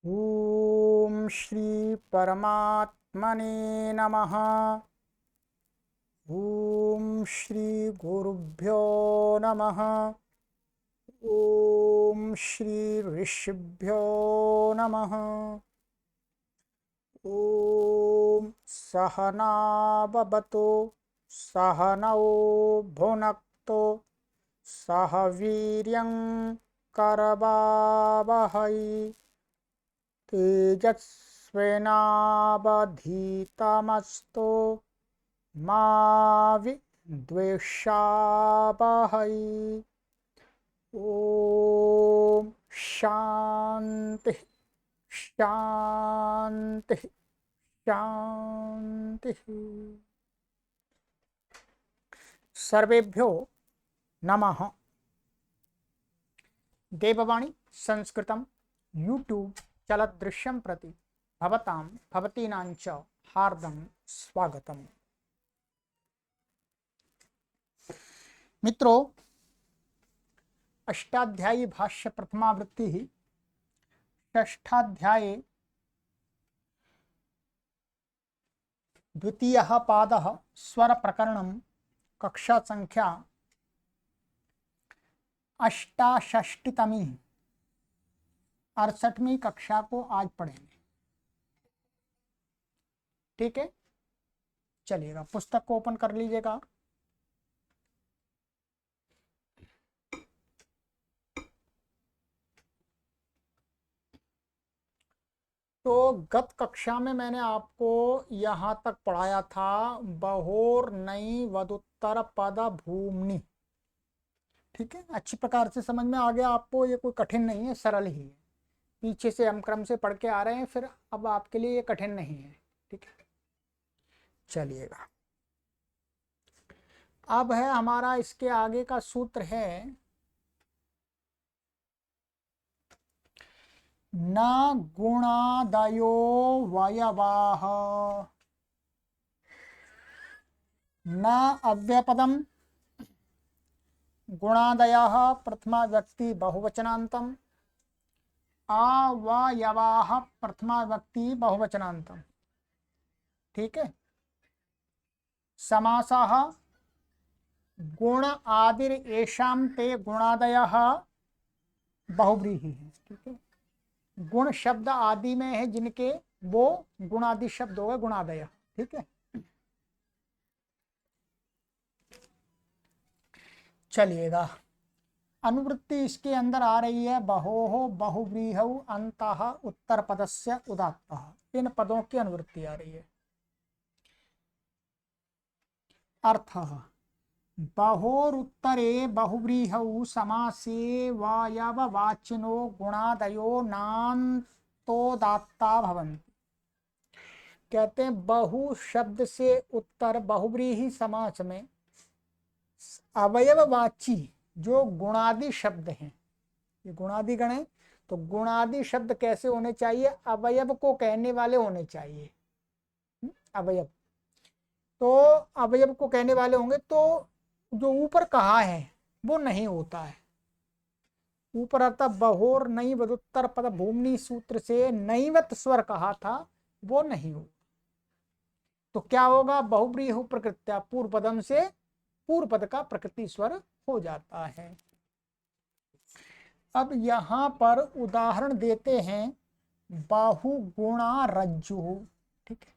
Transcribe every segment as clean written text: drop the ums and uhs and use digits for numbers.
ओम श्री परमात्मने नमः। ओम श्री गुरुभ्यो नमः। ओम श्री ऋषिभ्यो नमः। ओम सहना भवतु सहनौ भुनक्तु सह वीर्यं करवावहै तेजस्विनावधीतमस्तु मा विद्विषावहै। ओम शांति शांति शांति। सर्वेभ्यो नमः। देववाणी संस्कृतं यूट्यूब चलदृश्यं प्रति भवतां भवतीनां च हार्दं स्वागतम्। मित्रों, अष्टाध्यायी भाष्य प्रथमावृत्ति षष्ठाध्याये द्वितीयः पादः स्वर प्रकरणं कक्षा संख्या अष्टाषष्टितमी 68वीं कक्षा को आज पढ़ेंगे। ठीक है, चलिएगा, पुस्तक को ओपन कर लीजिएगा। तो गत कक्षा में मैंने आपको यहाँ तक पढ़ाया था, बहोर नई वदुत्तर पद भूमि। ठीक है, अच्छी प्रकार से समझ में आ गया आपको। ये कोई कठिन नहीं है, सरल ही है। पीछे से हम क्रम से पढ़ के आ रहे हैं, फिर अब आपके लिए ये कठिन नहीं है। ठीक है, चलिएगा। अब है हमारा इसके आगे का सूत्र है न गुणादयो वयवाः न अव्यपदम गुणादयः प्रथमा व्यक्ति बहुवचनान्तम अवयवाः प्रथमा व्यक्ति बहुवचनान्तम। ठीक है, समासः गुण आदिर येषां ते गुणादयः बहुव्रीहि है। ठीक है, गुण शब्द आदि में है जिनके, वो गुणादि शब्द हो गए गुणादय। ठीक है, चलिएगा। अनुवृत्ति इसके अंदर आ रही है बहोः बहुव्रीहौ अंतः उत्तर पदस्य उदात्तः। इन पदों की अनुवृत्ति आ रही है। अर्थः बहोरुत्तरे बहुव्रीहौ समासे वायववाचिनो गुणादयो नान्तोदात्ता भवन्ति। कहते हैं बहु शब्द से उत्तर बहुव्रीहि समास में अवयववाची जो गुणादि शब्द हैं, ये गुणादि गण है, तो गुणादि शब्द कैसे होने चाहिए? अवयव को कहने वाले होने चाहिए। अवयव तो अवयव को कहने वाले होंगे, तो जो ऊपर कहा है वो नहीं होता है। ऊपर अर्थात बहोर नई वदुत्तर पद भूमि सूत्र से नैवत स्वर कहा था, वो नहीं होगा। तो क्या होगा? बहुव्रीहि प्रकृत्या पूर्व पदम से पूर्व पद का प्रकृति स्वर हो जाता है। अब यहां पर उदाहरण देते हैं बाहुगुणा रज्जु। ठीक है,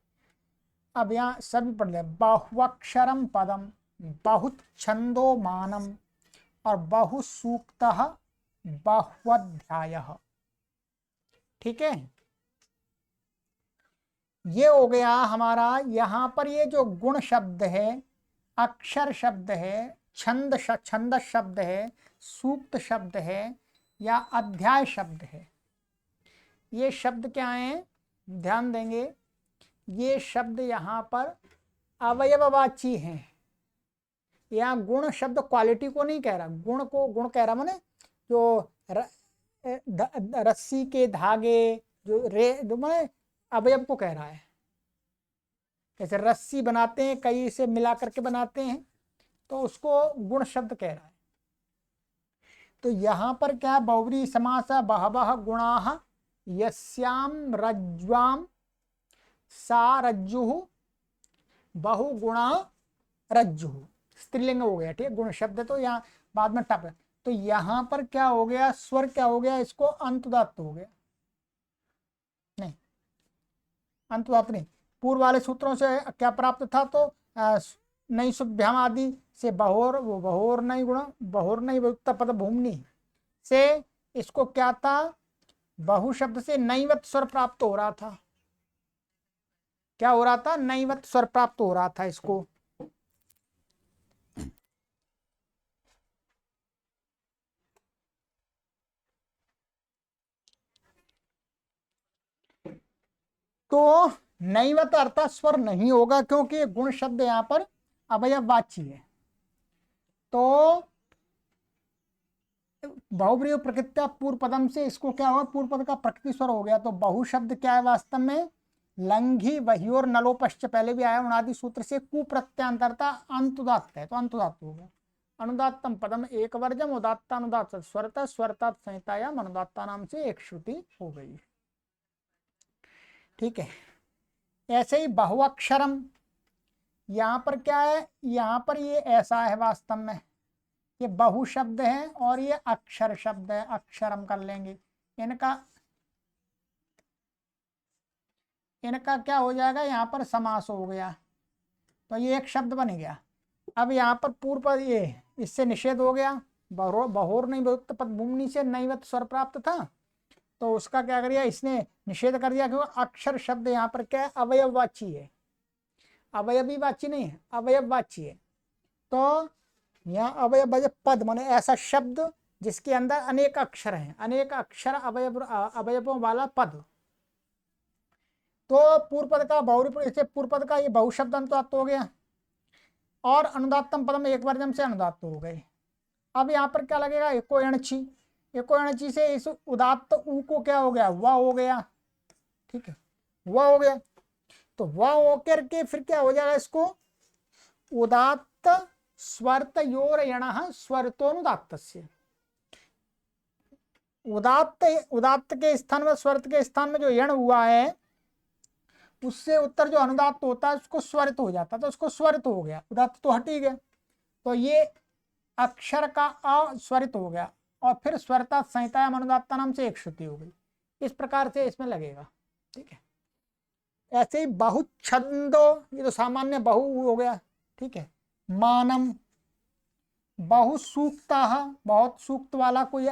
अब यहाँ सभी पढ़ ले। बाह्वक्षरम पदम बहुत छंदो मानम और बहुसूक्तः बाह्वाध्यायः। ठीक है, ये हो गया हमारा। यहाँ पर ये जो गुण शब्द है, अक्षर शब्द है, छंद शब्द है, सूक्त शब्द है या अध्याय शब्द है, ये शब्द क्या हैं? ध्यान देंगे, ये शब्द यहाँ पर अवयववाची हैं। यहाँ गुण शब्द क्वालिटी को नहीं कह रहा, गुण को गुण कह रहा, माने जो रस्सी के धागे जो माने अवयव को कह रहा है। जैसे रस्सी बनाते हैं, कई से मिला करके बनाते हैं, तो उसको गुण शब्द कह रहा है। तो यहाँ पर क्या बहुव्रीहि समास बहवः गुणाः यस्याम रज्ज्वाम सा रज्जुः बहुगुणा रज्जुः, स्त्रीलिंग हो गया, ठीक है। गुण शब्द तो यहाँ बाद में टप है, तो यहां पर क्या हो गया, स्वर क्या हो गया, इसको अंतुदात्त हो गया, नहीं अंतुदात्त नहीं। पूर्व वाले सूत्रों से क्या प्राप्त था, तो नई शुभ्याम आदि से बहोर, वो बहोर नहीं गुण, बहोर नहीं युक्त पद भूमि से इसको क्या था, बहु शब्द से नैवत स्वर प्राप्त हो रहा था। क्या हो रहा था, नैवत स्वर प्राप्त हो रहा था इसको। तो नैवत अर्थात स्वर नहीं होगा, क्योंकि गुण शब्द यहां पर अवयववाची है। तो बहुब्रीहि प्रकृत्या पूर्व पदम से इसको क्या हुआ, पूर्व पद का प्रकृति स्वर हो गया। तो बहु शब्द क्या है वास्तव में, लंघी वही और नलोपश्च, पहले भी आया उनादि सूत्र से, कुप्रत्यांतरता अंतुदात्त है, तो अंतुदात्त हो गया। अनुदात्तम पदम एक वर्जम, उदात्तानुदात्त स्वरता, स्वरतात संहितायाम अनुदात्ता नाम से एक श्रुति हो गई, ठीक है। ऐसे ही बहुअक्षरम, यहाँ पर क्या है, यहाँ पर ये ऐसा है वास्तव में, ये बहु शब्द है और ये अक्षर शब्द है, अक्षरम कर लेंगे। इनका क्या हो जाएगा, यहाँ पर समास हो गया, तो ये एक शब्द बन गया। अब यहाँ पर पूर्व पर ये इससे निषेध हो गया, बहोर नहीं बहुत पद भूमि से नैवत स्वर प्राप्त था, तो उसका क्या कर दिया, इसने निषेध कर दिया, क्योंकि अक्षर शब्द यहाँ पर क्या है, अवयववाची है, अवयवी वाची नहीं है, अवयववाची है। तो यहाँ अवयव पद माने ऐसा शब्द जिसके अंदर अनेक अक्षर हैं, अनेक अक्षर अवयवों वाला पद। तो पूर्व पद का बहुरी, इसे पूर्व पद का ये बहु शब्द अनुदात्त हो गया, और अनुदात्तम पद में एक वर्जम से अनुदात्त हो गए। अब यहाँ पर क्या लगेगा, एको एणची, एको एणची से इस उदात्त उ को क्या हो गया, वह हो गया, ठीक है, वह हो गया। तो वह होकर के फिर क्या हो जाएगा, इसको उदात्त स्वर्त योर यणः स्वरतोनुदात्तस्य, उदात्त के स्थान में, स्वर्त के स्थान में जो यण हुआ है, उससे उत्तर जो अनुदात्त होता है उसको स्वरित हो जाता है, तो उसको स्वरित हो गया, उदात्त तो हट ही गया। तो ये अक्षर का अस्वरित हो गया, और फिर स्वरता संहिता अनुदात्ता नाम से एक श्रुति हो गई। इस प्रकार से इसमें लगेगा, ठीक है। ऐसे ही बहुछंदो, ये तो सामान्य बहु हो गया, ठीक है। मानम, बहुसूक्ता, बहुत सूक्त वाला कोई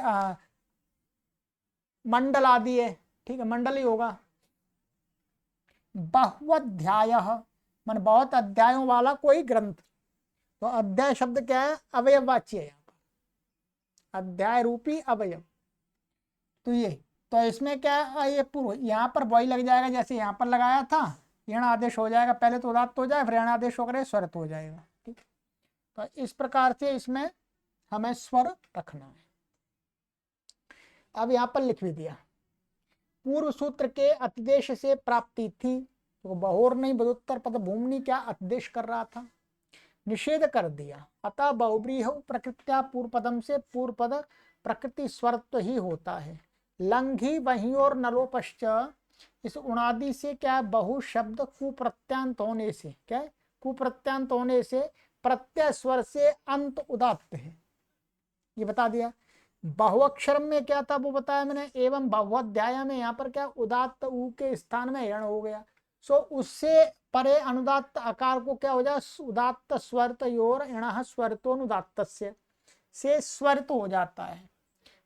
मंडल आदि है, ठीक है, मंडल ही होगा। बहुअध्याय मन बहुत अध्यायों वाला कोई ग्रंथ, तो अध्याय शब्द क्या है, अवयववाची है, यहाँ पर अध्याय रूपी अवयव। तो ये, तो इसमें क्या है, ये पूर्व यहाँ पर वही लग जाएगा जैसे यहाँ पर लगाया था, यण आदेश हो जाएगा, पहले तो उदात्त हो जाए, फिर यण आदेश होकर स्वरत हो जाएगा, ठीक। तो इस प्रकार से इसमें हमें स्वर रखना है। अब यहाँ पर लिख भी दिया, पूर्व सूत्र के अतिदेश से प्राप्ति थी, तो बहोर नहीं बदोत्तर पद भूमि क्या अतिदेश कर रहा था, निषेध कर दिया। अतः बहुब्रीहि प्रकृत्या पूर्व पदम से पूर्व पद प्रकृति स्वरत्व ही होता है। लंघी वहीं और नलोपश्च, इस उणादि से क्या बहु शब्द कुप्रत्यांत होने से, क्या है, कुप्रत्यांत होने से प्रत्यय स्वर से अंत उदात्त है, ये बता दिया। बहुअक्षर में क्या था वो बताया मैंने, एवं बहुअध्याय में यहाँ पर क्या उदात्त उ के स्थान में यण हो गया, सो उससे परे अनुदात्त आकार को क्या हो जाए, उदात्त स्वर्त योर यणः स्वरतोनुदात्तस्य से स्वरित हो जाता है।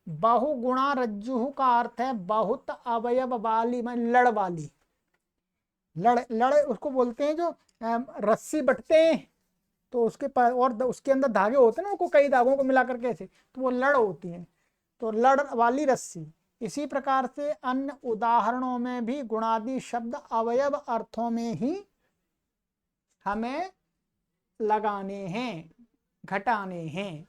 बहुगुणा रज्जु का अर्थ है बहुत अवयव वाली, में लड़ वाली, लड़ उसको बोलते हैं जो रस्सी बटते हैं, तो उसके पर और उसके अंदर धागे होते हैं ना, उनको कई धागों को मिला करके ऐसे, तो वो लड़ होती है, तो लड़ वाली रस्सी। इसी प्रकार से अन्य उदाहरणों में भी गुणादि शब्द अवयव अर्थों में ही हमें लगाने हैं, घटाने हैं।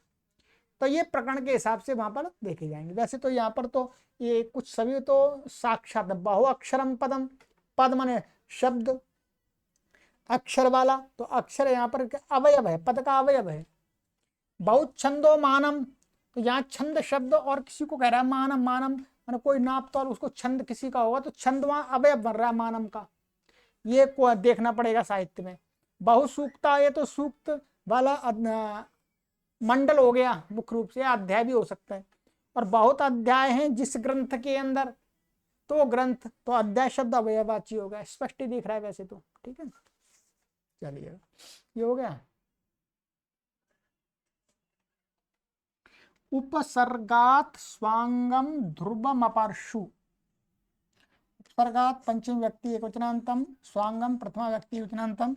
तो ये प्रकरण के हिसाब से वहां पर देखे जाएंगे। वैसे तो यहाँ पर तो ये कुछ सभी तो साक्षात बहुअक्षरम पदम, पद माने शब्द, अक्षर वाला, तो अक्षर यहाँ पर अवयव है, पद का अवयव है। बहुत छंदो मानम, तो यहाँ छंद शब्द और किसी को कह रहा है मानम, मानम मैंने कोई नाप तौल, उसको छंद किसी का होगा तो छंद वहां अवयव बन रहा है मानम का, ये को देखना पड़ेगा साहित्य में। बहुसूक्ता, ये तो सूक्त वाला मंडल हो गया मुख्य रूप से, अध्याय भी हो सकता है। और बहुत अध्याय हैं जिस ग्रंथ के अंदर, तो ग्रंथ, तो अध्याय शब्द अवयवाची हो गया, स्पष्ट ही दिख रहा है वैसे तो, ठीक है। चलिए ये हो गया। उपसर्गात स्वांगम ध्रुवम अपर्शु, उपसर्गात पंचम व्यक्ति एकवचनांतम, स्वांगम प्रथमा व्यक्ति एकवचनांतम,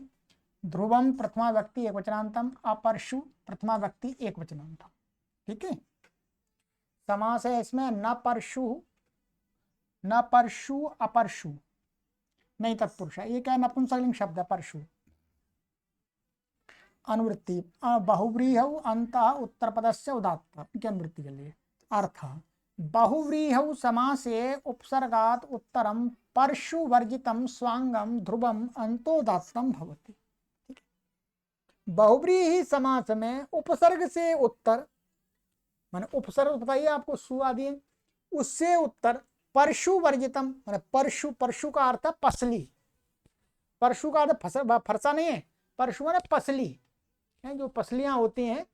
ध्रुवम प्रथमा व्यक्ति एकवचनांतम, अपर्शु प्रथमा व्यक्ति एकवचनांतम। ठीक है, समास है इसमें न परशु, न परशु अपरशु, नहीं तत्पुरुष है, ये क्या नपुंसकलिंग शब्द है परशु। अनुवृत्ति बहुव्रीहौ अंत उत्तर पदस्य उदात्त की अनुवृत्ति के लिए अर्थ बहुव्रीहौ समासे उपसर्गात उत्तरम परशु वर्जितम स्वांगम ध्रुवम अंतोदात्तम भवति। बहुव्रीहि समास में उपसर्ग से उत्तर, माने उपसर्ग बताइए आपको सु आदि, उससे उत्तर परशु वर्जितम, माने परशु, परशु का अर्थ है पसली, परशु का अर्थ फरसा नहीं है, परशु माने पसली है, जो पसलियां होती हैं,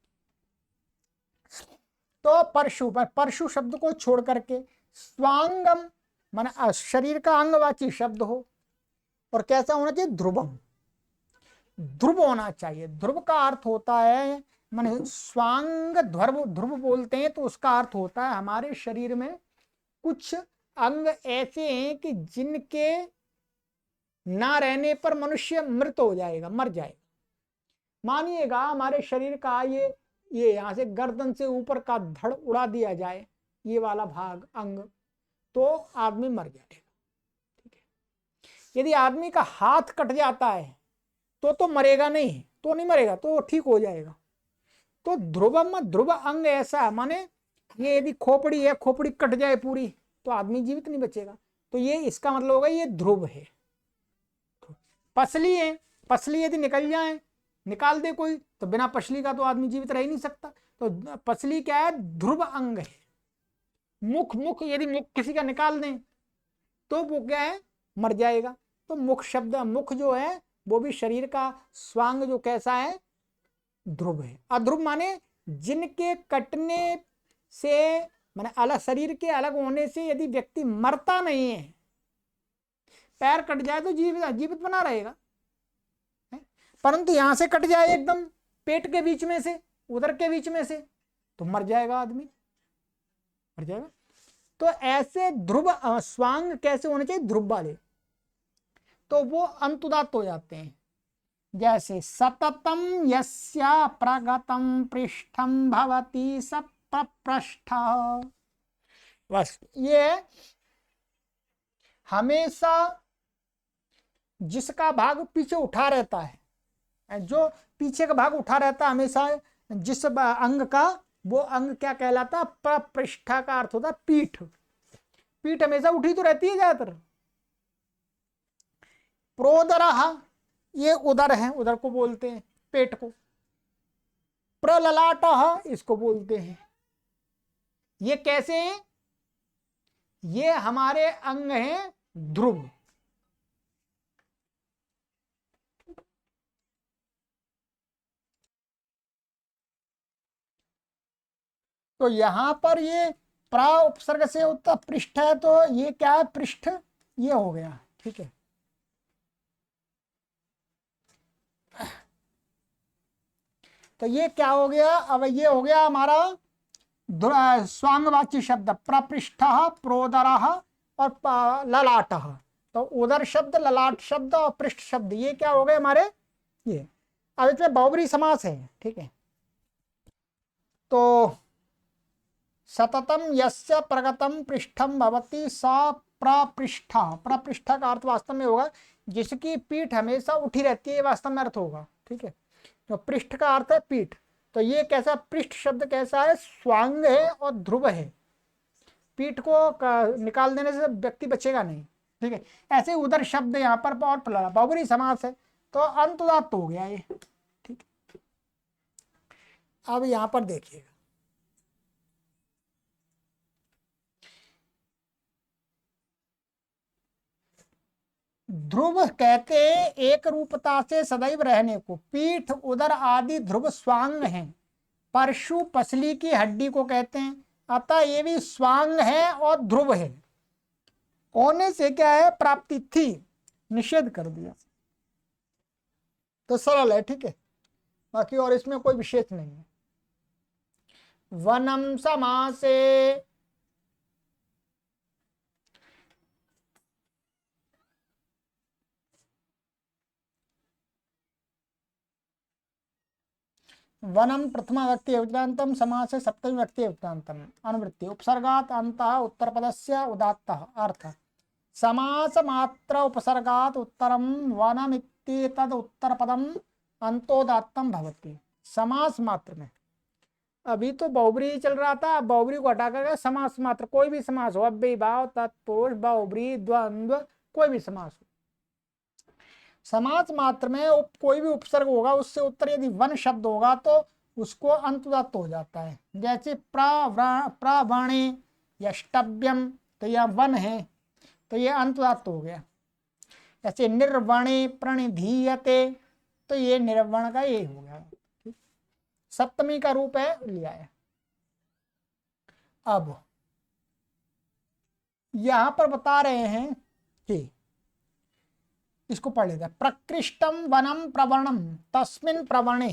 तो परशु, परशु शब्द को छोड़ करके स्वांगम माने शरीर का अंगवाची शब्द हो, और कैसा होना चाहिए, ध्रुवम, ध्रुव होना चाहिए। ध्रुव का अर्थ होता है, माने स्वांग ध्रुव, ध्रुव बोलते हैं तो उसका अर्थ होता है हमारे शरीर में कुछ अंग ऐसे हैं कि जिनके ना रहने पर मनुष्य मृत हो जाएगा, मर जाएगा। मानिएगा हमारे शरीर का ये यहां से गर्दन से ऊपर का धड़ उड़ा दिया जाए, ये वाला भाग अंग, तो आदमी मर जाएगा। ठीक है, यदि आदमी का हाथ कट जाता है तो मरेगा नहीं, तो नहीं मरेगा, तो ठीक हो जाएगा। तो ध्रुवम, ध्रुव अंग ऐसा, माने ये यदि खोपड़ी है, खोपड़ी कट जाए पूरी तो आदमी जीवित नहीं बचेगा, तो ये इसका मतलब होगा ये ध्रुव है। पसली है, पसली यदि निकल जाए, निकाल दे कोई, तो बिना पसली का तो आदमी जीवित रह ही नहीं सकता, तो पसली क्या है, ध्रुव अंग है। मुख, मुख यदि मुख किसी का निकाल दें तो वो क्या है, मर जाएगा। तो मुख शब्द, मुख जो है वो भी शरीर का स्वांग जो कैसा है, ध्रुव है। अध्रुव माने जिनके कटने से, माने अलग, शरीर के अलग होने से यदि व्यक्ति मरता नहीं है, पैर कट जाए तो जीवित बना रहेगा, परंतु यहां से कट जाए एकदम पेट के बीच में से, उदर के बीच में से, तो मर जाएगा आदमी, मर जाएगा। तो ऐसे ध्रुव स्वांग कैसे होने चाहिए, ध्रुव वाले, तो वो अंतुदात्त हो जाते हैं। जैसे सततम यस्या प्रगतम पृष्ठम भवति सप्रपृष्ठ, बस ये हमेशा जिसका भाग पीछे उठा रहता है, जो पीछे का भाग उठा रहता है हमेशा, जिस अंग का, वो अंग क्या कहलाता है, प्रपृष्ठा का अर्थ होता है पीठ, पीठ हमेशा उठी तो रहती है ज्यादातर। प्रोदरः, ये उदर है, उदर को बोलते हैं पेट को। प्रललाटः इसको बोलते हैं। ये कैसे हैं, ये हमारे अंग हैं ध्रुव। तो यहां पर ये प्रा उपसर्ग से उत्तर पृष्ठ है, तो ये क्या है, पृष्ठ ये हो गया। ठीक है, तो ये क्या हो गया, अब ये हो गया हमारा स्वांगवाची शब्द, प्रपृष्ठ, प्रोदर और ललाट। तो उदर शब्द, ललाट शब्द और पृष्ठ शब्द, ये क्या हो गए हमारे, ये। अब इसमें बहुब्री समास है। ठीक है, तो सततम यस्य प्रगतम पृष्ठम भवति सा प्रपृष्ठ, प्रपृष्ठ का अर्थ वास्तव में होगा जिसकी पीठ हमेशा उठी रहती है, वास्तव में अर्थ होगा। ठीक है, तो पृष्ठ का अर्थ है पीठ, तो ये कैसा, पृष्ठ शब्द कैसा है, स्वांग है और ध्रुव है, पीठ को निकाल देने से व्यक्ति बचेगा नहीं। ठीक है, ऐसे उदर शब्द यहाँ पर और बहुब्री समास है, तो अंतुदात्त हो गया ये। ठीक, अब यहाँ पर देखिएगा, ध्रुव कहते एक रूपता से सदैव रहने को। पीठ उदर आदि ध्रुव स्वांग हैं। परशु पसली की हड्डी को कहते हैं, अतः ये भी स्वांग है और ध्रुव है। होने से क्या है, प्राप्ति थी, निषेध कर दिया। तो सरल है, ठीक है, बाकी और इसमें कोई विशेष नहीं है। वनम समासे वनम प्रथमा व्यक्ति अवतांतम समास सप्तमी व्यक्ति अवतांतम अनुवृत्ति उपसर्गात अंतः उत्तर पदस्य उदात्तः अर्थ समास मात्र उपसर्गात उत्तरम वनमिति तद उत्तर पदम अंतोदात्तम भवति। समास मात्र में अभी तो बहुब्री चल रहा था, बहुब्री को हटा कर समास मात्र, कोई भी समास हो, अव्ययी भाव तत्पुरुष बहुब्री द्वंद्व कोई भी समास हो, समास मात्र में कोई भी उपसर्ग होगा उससे उत्तर यदि वन शब्द होगा तो उसको अंतुदात्त हो जाता है। जैसे प्रवणे यष्टव्यम, तो यह वन है तो यह अंतुदात्त हो गया। जैसे निर्वणे प्रणिधीयते, तो ये निर्वण का ये हो गया, सप्तमी का रूप है, लिया है। अब यहां पर बता रहे हैं कि इसको पढ़ लेते हैं। प्रकृष्टम वनम प्रवणम तस्मिन् प्रवणे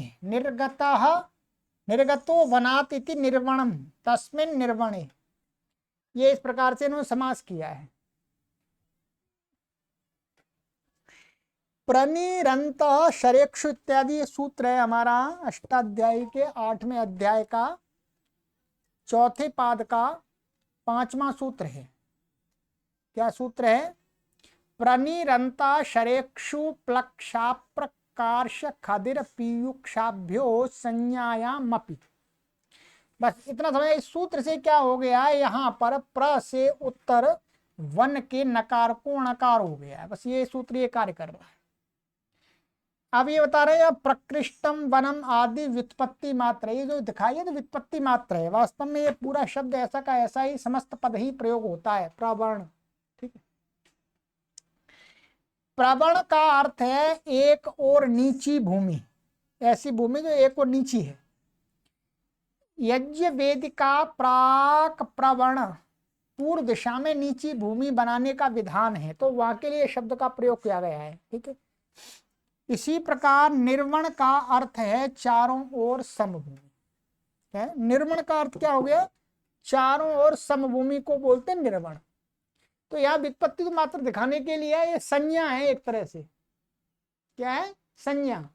निर्गतो वनात् इति निर्वणम तस्मिन् निर्वणे। ये इस प्रकार से इन्होंने समास किया है। प्रनिरंत शरेक्षु इत्यादि सूत्र है हमारा अष्टाध्यायी के 8वें अध्याय का चौथे पाद का 5वां सूत्र है। क्या सूत्र है? प्रनिरंता शरेक्षु प्लक्षाप्रकाश खदिर पीयूक्षाभ्यो संज्ञायामपि। बस इतना समझ। इस सूत्र से क्या हो गया, यहाँ पर प्र से उत्तर वन के नकार को णकार हो गया है। बस ये सूत्र ये कार्य कर रहा है। अब ये बता रहे हैं प्रकृष्टम वनम आदि व्युत्पत्ति मात्र, ये जो दिखाई है तो व्युत्पत्ति मात्र है। वास्तव में ये पूरा शब्द ऐसा का ऐसा ही समस्त पद ही प्रयोग होता है, प्रवर्ण, ठीक है। प्रवर्ण का अर्थ है एक और नीची भूमि, ऐसी भूमि जो एक और नीची है। यज्ञ वेदिका प्राक प्रवर्ण, पूर्व दिशा में नीची भूमि बनाने का विधान है, तो वहां के लिए शब्द का प्रयोग किया गया है, ठीक है। इसी प्रकार निर्वण का अर्थ है चारों ओर समभूमि है। निर्वण का अर्थ क्या हो गया? चारों ओर समभूमि को बोलते हैं निर्वण। तो यह व्युत्पत्ति तो मात्र दिखाने के लिए है, ये संज्ञा है एक तरह से। क्या है? संज्ञा।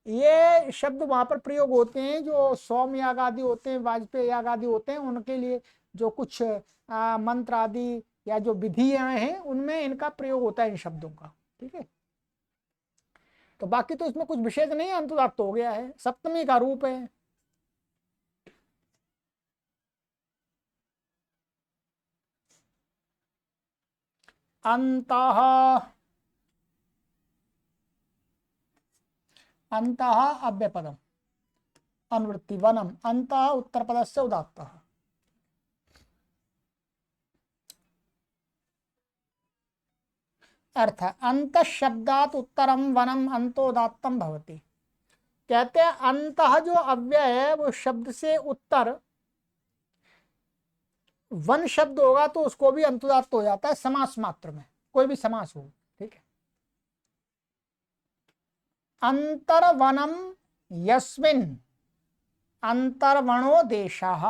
ये शब्द वहां पर प्रयोग होते हैं जो सोम याग आदि होते हैं, वाजपेयी याग आदि होते हैं, उनके लिए जो कुछ मंत्र आदि या जो विधियां हैं उनमें इनका प्रयोग होता है इन शब्दों का, ठीक है। तो बाकी तो इसमें कुछ विशेष नहीं है, अंतुदात्त हो गया है, सप्तमी का रूप है। अंतः, अंतः अव्यपदम अनुवृत्ति वनम अंतः उत्तर पदस्य उदात्तः। अर्थ अंत शब्दात उत्तरम वनम अंतोदात्तम भवति। कहते हैं अंतः जो अव्यय है वो शब्द से उत्तर वन शब्द होगा तो उसको भी अंतोदात्त हो जाता है समास मात्र में, कोई भी समास हो, ठीक है। अंतरवनम यस्मिन अंतरवणो देशः,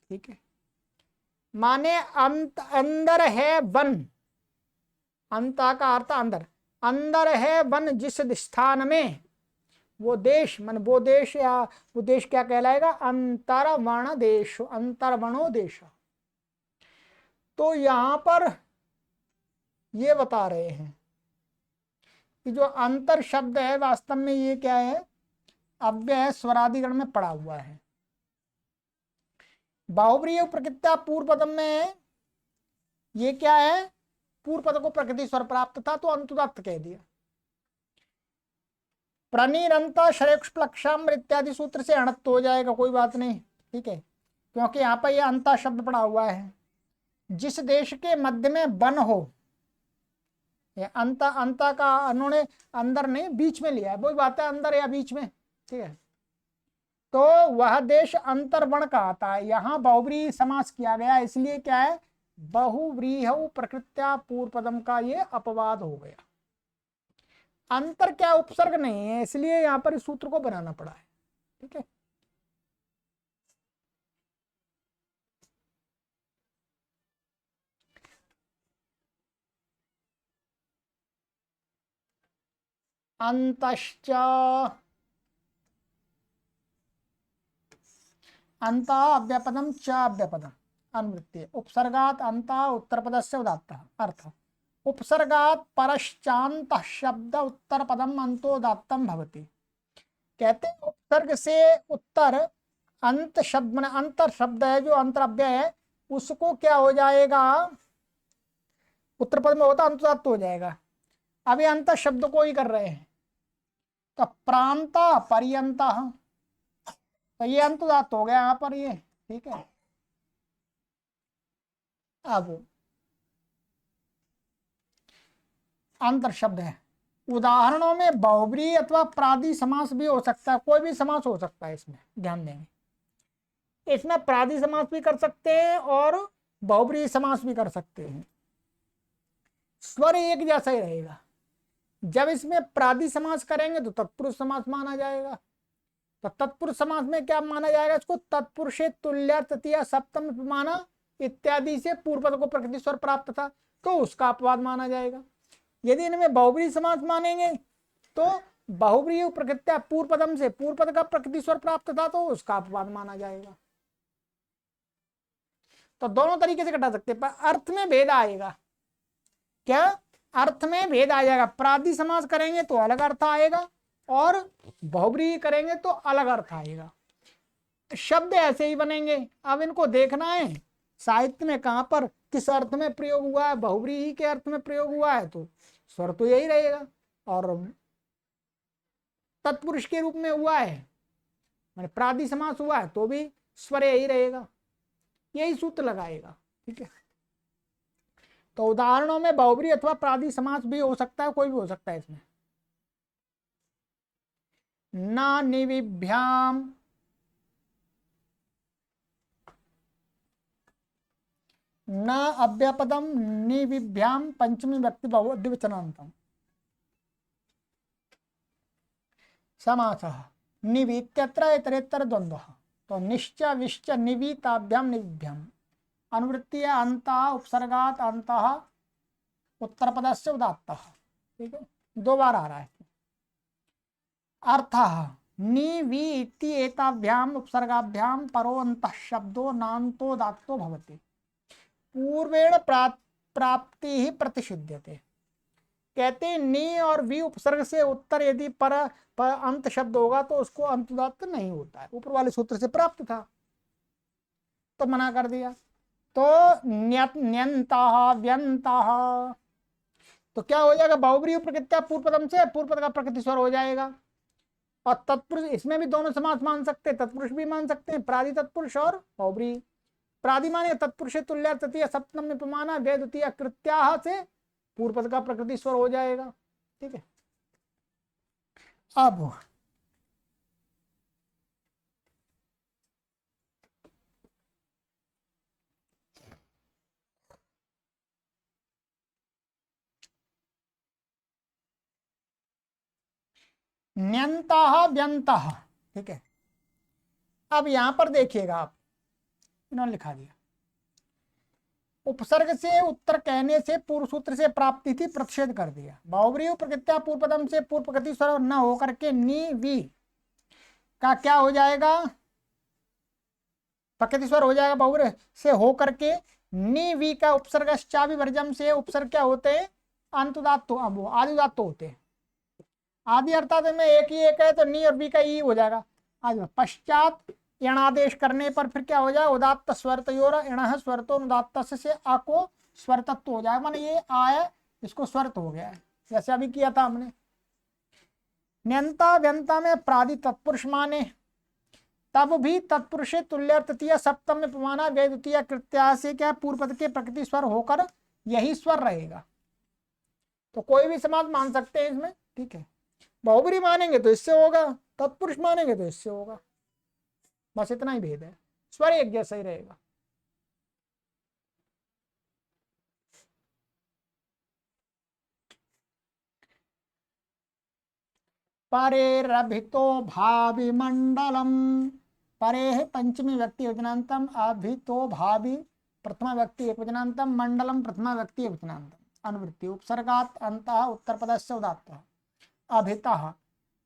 ठीक है। माने अंदर है वन, अंत का अर्थ अंदर, अंदर है वन जिस स्थान में, वो देश मन वो देश या वो देश क्या कहलाएगा? अंतरवण देश, अंतरवणो देश। तो यहां पर ये बता रहे हैं कि जो अंतर शब्द है वास्तव में ये क्या है? अव्यय स्वरादिगण में पड़ा हुआ है। बाहुब्रीय प्रकृत्या पूर्व पदम में ये क्या है? पूर्व पद को प्रकृति स्वर प्राप्त था तो अंतुदात्त कह दिया। प्रनिरंता शरेक्षप्लक्षाम इत्यादि सूत्र से अणत्त हो जाएगा, कोई बात नहीं, ठीक है, क्योंकि यहाँ पर यह अंता शब्द पड़ा हुआ है। जिस देश के मध्य में वन हो ये अंत अंत का उन्होंने अंदर नहीं बीच में लिया है, वही बात है, अंदर या बीच में, ठीक है। तो वह देश अंतर्वण का आता है, यहाँ बहुव्रीहि समास किया गया, इसलिए क्या है, बहुव्रीहौ प्रकृत्या पूर्व पदम का ये अपवाद हो गया। अंतर क्या उपसर्ग नहीं है, इसलिए यहाँ पर इस सूत्र को बनाना पड़ा है, ठीक है। अंतश्च अंत अव्यपदम च अव्यपदम अनुवृत्ति उपसर्गात अंत उत्तरपदस्य उदात्तः अर्थ उपसर्गात परश्चान्त शब्द उत्तर पदम अंतोदात्तम भवति। कहते हैं उपसर्ग से उत्तर अंत शब्द में अंतर शब्द है जो अंतरव्यय है उसको क्या हो जाएगा, उत्तर पद में होता अंतोदात्त हो जाएगा। अभी अंत शब्द को ही कर रहे हैं, तो प्रांत पर्यंत, तो ये अंतोदात्त हो गया यहाँ पर ये, ठीक है। अब अंतर शब्द है, उदाहरणों में बहुव्रीहि अथवा प्रादि समास भी हो सकता है, कोई भी समास हो सकता है इसमें, ध्यान देंगे। इसमें प्रादि समास भी कर सकते हैं और बहुव्रीहि समास भी कर सकते हैं, स्वर एक जैसा ही रहेगा। जब इसमें प्रादि समास करेंगे तो तत्पुरुष समास माना जाएगा, तो तत्पुरुष समास में क्या माना जाएगा, इसको तत्पुरुषे तुल्य तृतीय सप्तम उपमाना इत्यादि से पूर्व पद को प्रकृति स्वर प्राप्त था, तो उसका अपवाद माना जाएगा। यदि इनमें बहुव्रीहि समास मानेंगे तो बहुव्रीहि प्रकृत्या पूर्व पदम से पूर्व पद का प्रकृति स्वर प्राप्त था, तो उसका अपवाद माना जाएगा। तो दोनों तरीके से घटा सकते हैं, पर अर्थ में भेद आएगा। क्या अर्थ में भेद आ जाएगा, प्रादि समास करेंगे तो अलग अर्थ आएगा और बहुव्रीहि करेंगे तो अलग अर्थ आएगा। शब्द ऐसे ही बनेंगे। अब इनको देखना है साहित्य में कहां पर किस अर्थ में प्रयोग हुआ है, बहुव्रीहि के अर्थ में प्रयोग हुआ है तो स्वर तो यही रहेगा, और तत्पुरुष के रूप में हुआ है मैंने प्रादि समास हुआ है तो भी स्वर यही रहेगा, यही सूत्र लगाएगा, ठीक है। तो उदाहरणों में बहुव्रीहि अथवा प्रादि समास भी हो सकता है, कोई भी हो सकता है इसमें। न निविभ्याम न अव्यपदम निविभ्याम पंचमी व्यक्ति बहुवचनान्तम समासः निवीत्यत्र इतरेतर द्वंद्व, तो निश्च विश्च निवीताभ्याम निविभ्याम अनुवृत्ति अंतः उपसर्गात अंतः उत्तर पदस्य उदात्तः, ठीक है, दो बार आ रहा है। अर्थः निवी इति एताभ्याम उपसर्गाभ्याम परो अंतः शब्दो नान्तोदात्तो भवति पूर्वेण प्राप्ति ही प्रतिषिध्यते। कहते हैं नी और वी उपसर्ग से उत्तर यदि पर अंत शब्द होगा तो उसको अंतोदात्त नहीं होता है, ऊपर वाले सूत्र से प्राप्त था तो मना कर दिया। तो न्यंतः व्यंतः, तो क्या हो जाएगा, बहुव्रीहि प्रकृत्या पूर्व पदम से पूर्व पद का प्रकृति स्वर हो जाएगा। और तत्पुरुष इसमें भी दोनों समास मान सकते हैं, तत्पुरुष भी मान सकते हैं, प्रादि तत्पुरुष और बहुव्रीहि। प्रादि माने तत्पुरुष तुल्य तृतीय सप्तम निपमाना वे द्वितीय कृत्या से पूर्व पद का प्रकृति स्वर हो जाएगा, ठीक है। अब न्यंतः व्यंतः, ठीक है। अब यहां पर देखिएगा आप, इन्होंने लिखा दिया उपसर्ग से उत्तर कहने से पूर्व सूत्र से प्राप्ति थी, प्रतिषेध कर दिया। बहुव्रीहि प्रकृत्या पूर्व पदम से पूर्व प्रकृति स्वर न होकर के नी वी का क्या हो जाएगा, प्रकृति स्वर हो जाएगा बहुव्रीहि से होकर के नी वी का उपसर्ग चावि वर्जम से उपसर्ग क्या होते हैं, अंतुदात्त, अब वो आदिदात्त होते हैं। आदि अर्थात में एक ही एक है तो नी और वी का ई हो जाएगा। आज पश्चात यणादेश करने पर फिर क्या हो जाए, उदात्त स्वरतयोर इणः स्वरतो उदात्त से आ को स्वरतत्व हो जाएगा, माने ये आ है इसको स्वरत हो गया है, जैसे अभी किया था हमने। न्यंता व्यंता में प्रादि तत्पुरुष माने तब भी तत्पुरुषे तुल्य तृतीय सप्तम में प्रमाणा वे द्वितीय कृत्या से क्या पूर्व पद के प्रकृति स्वर होकर यही स्वर रहेगा। तो कोई भी समास मान सकते हैं इसमें, ठीक है। बहुब्री मानेंगे तो इससे होगा, तत्पुरुष मानेंगे तो इससे होगा, बस इतना ही भेद है, स्वर एक जैसा ही रहेगा। परेरभितो भावी मंडलम, परे है पंचमी व्यक्ति वचनांतम, अभितो भावी प्रथमा व्यक्ति एक वचनांतम, मंडलम प्रथमा व्यक्ति एक वचनांतम। अनुवृत्ति उपसर्गात अंतः उत्तर पदस्य उदात्तः, अभितः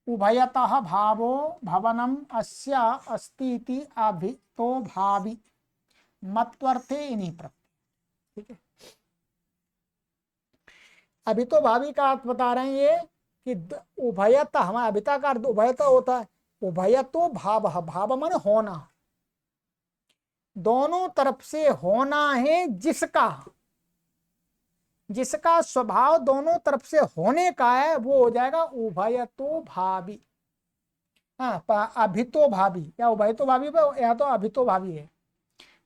उभयतः भावो भवनम अस्य अस्ति इति अभितो भावी, मत्वर्थे इन्हीं प्रत्यय, ठीक है। अभितो भावी का अर्थ बता रहे हैं ये कि उभयत, हमारा अभिता का अर्थ उभयत होता है, उभयतो भाव, भाव माने होना, दोनों तरफ से होना है जिसका, जिसका स्वभाव दोनों तरफ से होने का है, वो हो जाएगा उभयतो भावी। हाँ, अभितो भावी या उभयतो भावी या तो अभितो भावी है।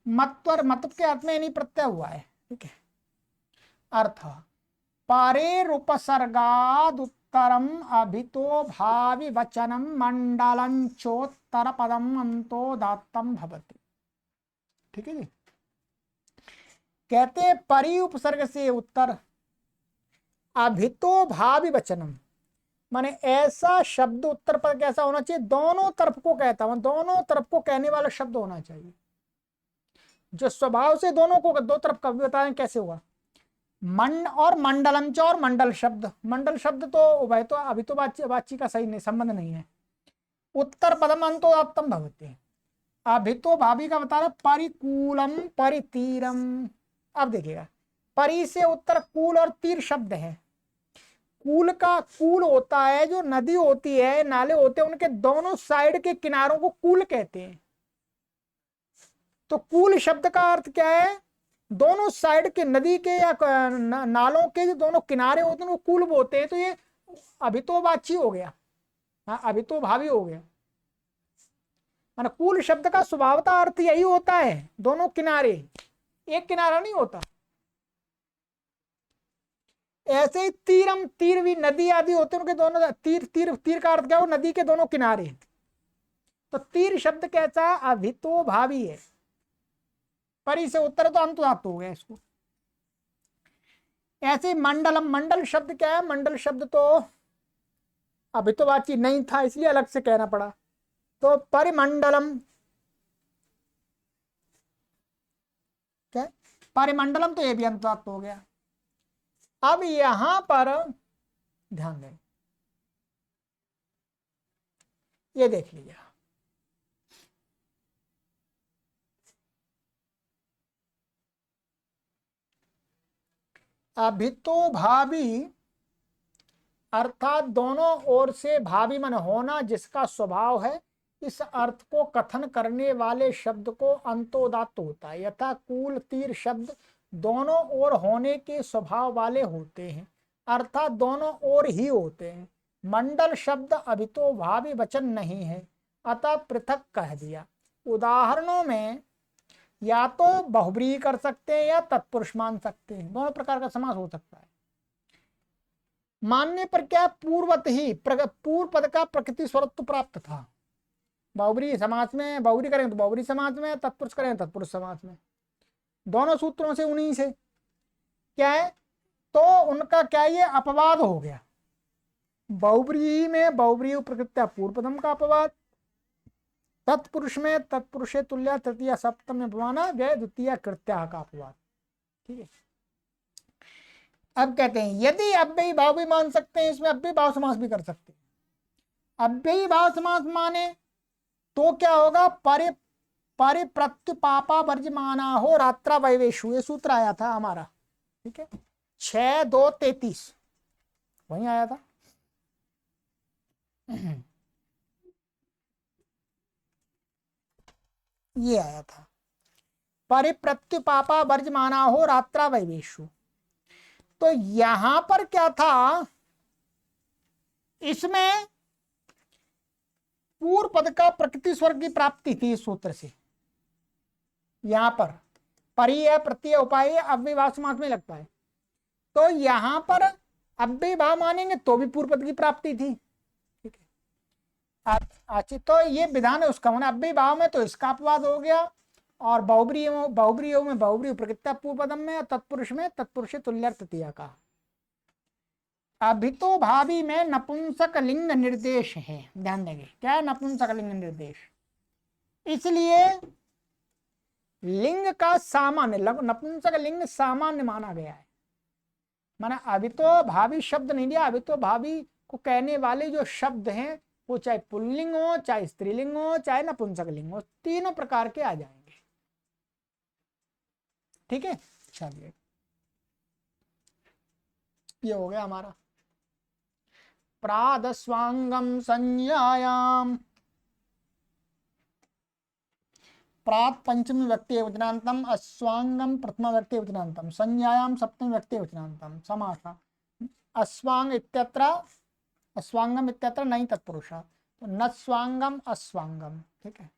मत्वर, मतव के अर्थ में नहीं प्रत्यय हुआ है, ठीक है। अर्थ पारेरुपसर्गाद उत्तरम अभितो भावी वचनम मंडलं चोत्तर पदम अंतो दात्तम भवति, ठीक है जी। कहते परि उपसर्ग से उत्तर, अभितो भावी वचनम माने ऐसा शब्द उत्तर पद कैसा होना चाहिए, दोनों तरफ को कहता हूं, दोनों तरफ को कहने वाला शब्द होना चाहिए, जो स्वभाव से दोनों को, दो तरफ का भी बताएं कैसे हुआ। मंड और मंडलम च, और मंडल शब्द, मंडल शब्द तो उभय तो अभी तो वाची का सही नहीं, संबंध नहीं है। उत्तर पदम अंतोदात्तम भवति, अभी तो भाभी का बता रहा परिकूलम परितीरम। अब देखिएगा, परि से उत्तर कूल और तीर शब्द है। कूल का, कूल होता है जो नदी होती है, नाले होते हैं, उनके दोनों साइड के किनारों को कूल कहते हैं। तो कूल शब्द का अर्थ क्या है, दोनों साइड के नदी के या नालों के जो दोनों किनारे होते हैं वो कूल बोलते हैं। तो ये अभी तो वाची हो गया, हाँ अभी तो भावी हो गया। माना कूल शब्द का स्वभावता अर्थ यही होता है, दोनों किनारे, एक किनारा नहीं होता। ऐसे ही तीरम, तीर भी नदी आदि होते हैं, उनके दोनों तीर, तीर तीर का अर्थ क्या हो, नदी के दोनों किनारे। तो तीर शब्द कैसा, अभी तो भावी है, परि से उत्तर तो अंतुदात्त हो गया इसको। ऐसे मंडलम, मंडल शब्द क्या है, मंडल शब्द तो अभी तो बातचीत नहीं था इसलिए अलग से कहना पड़ा। तो परिमंडलम क्या, परिमंडलम तो ये भी अंतुदात्त हो गया। अब यहां पर ध्यान दें, ये देख लीजिए, अभितो भावी अर्थात दोनों ओर से भावी मन होना जिसका स्वभाव है, इस अर्थ को कथन करने वाले शब्द को अंतोदात्त होता है। यथा कूल तीर शब्द दोनों ओर होने के स्वभाव वाले होते हैं, अर्थात दोनों ओर ही होते हैं। मंडल शब्द अभितो भावी वचन नहीं है, अतः पृथक कह दिया। उदाहरणों में या तो बहुब्रीहि कर सकते हैं या तत्पुरुष मान सकते हैं, दोनों प्रकार का समास हो सकता है। मानने पर क्या, पूर्वत ही पूर्व पद का प्रकृति स्वरत्व प्राप्त था। बहुब्रीहि समास में बहुब्रीहि करेंगे तो बहुब्रीहि समास में, तत्पुरुष करेंगे तत्पुरुष समास में, दोनों सूत्रों से उन्हीं से क्या है, तो उनका क्या ये अपवाद हो गया। बहुब्रीहि में बहुब्रीहि प्रकृत्या पूर्व पदम का अपवाद, तत्पुरुष में तत्पुरुषे तुल्य तृतीय सप्तम में अपमाना गए द्वितीय कृत्या का अपवाद, ठीक है। अब कहते हैं यदि अव्ययी भाव भी मान सकते हैं, इसमें अव्ययी भाव समास भी कर सकते हैं। अव्ययी भाव समास माने तो क्या होगा, परिप्रत्युपापा वर्जमाना हो रात्रा वैवेशु, ये सूत्र आया था हमारा, ठीक है, 6-2-33 वहीं आया था। ये आया था, परिप्रत्युपापा वर्जमाना हो रात्रा वैवेशु। तो यहां पर क्या था, इसमें पूर्व पद का प्रकृति स्वर्ग की प्राप्ति थी इस सूत्र से। यहां पर परि है, प्रत्यय उपाय अव्ययी भाव समास में लगता है। तो यहां पर अव्ययी भाव मानेंगे तो भी पूर्व पद की प्राप्ति थी। ठीक है, अच्छा तो ये विधान है उसका, अव्ययी भाव में तो इसका अपवाद हो गया, और बहुब्रीहि में बहुब्रीहि प्रकृत्या पूर्व पदम में, तत्पुरुष में तत्पुरुष तुल्यर्थ तृतीया का। अभितो भावी में नपुंसक लिंग निर्देश है, ध्यान देंगे क्या है नपुंसक लिंग निर्देश, इसलिए लिंग का सामान्य नपुंसक लिंग सामान्य माना गया है। माना अभितो भावी शब्द नहीं दिया, अभितो भावी को कहने वाले जो शब्द हैं वो चाहे पुल्लिंग हो, चाहे स्त्रीलिंग हो, चाहे नपुंसक लिंग हो, तीनों प्रकार के आ जाएंगे। ठीक है, चलिए ये हो गया हमारा प्रादस्वांगम संज्ञायाम, प्रात पंचमी व्यक्ति वचनांतम, अस्वांगम प्रथम व्यक्ति वचनांतम, संज्ञायाम सप्तमी व्यक्ति वचनांतम। समास अस्वांग इत्यत्र, अस्वांगम इत्यत्र नहीं तत्पुरुष, तो नस्वांगम अस्वांगम। ठीक है,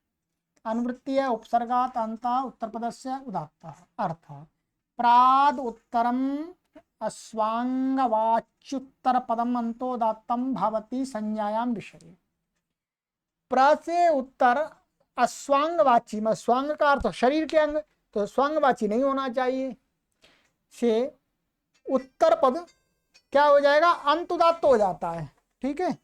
अनुवृत्तीय उपसर्गात अंता उत्तर पदस्य उदात्तः अर्थ प्राद उत्तरम अस्वांगवाच्युत्तर पदम अंतोदात्तम भवति संज्ञायाम विषये। प्र से उत्तर अस्वांगवाची में, स्वांग का अर्थ शरीर के अंग, तो स्वांगवाची नहीं होना चाहिए। से उत्तर पद क्या हो जाएगा, अंतुदात्त हो जाता है। ठीक है,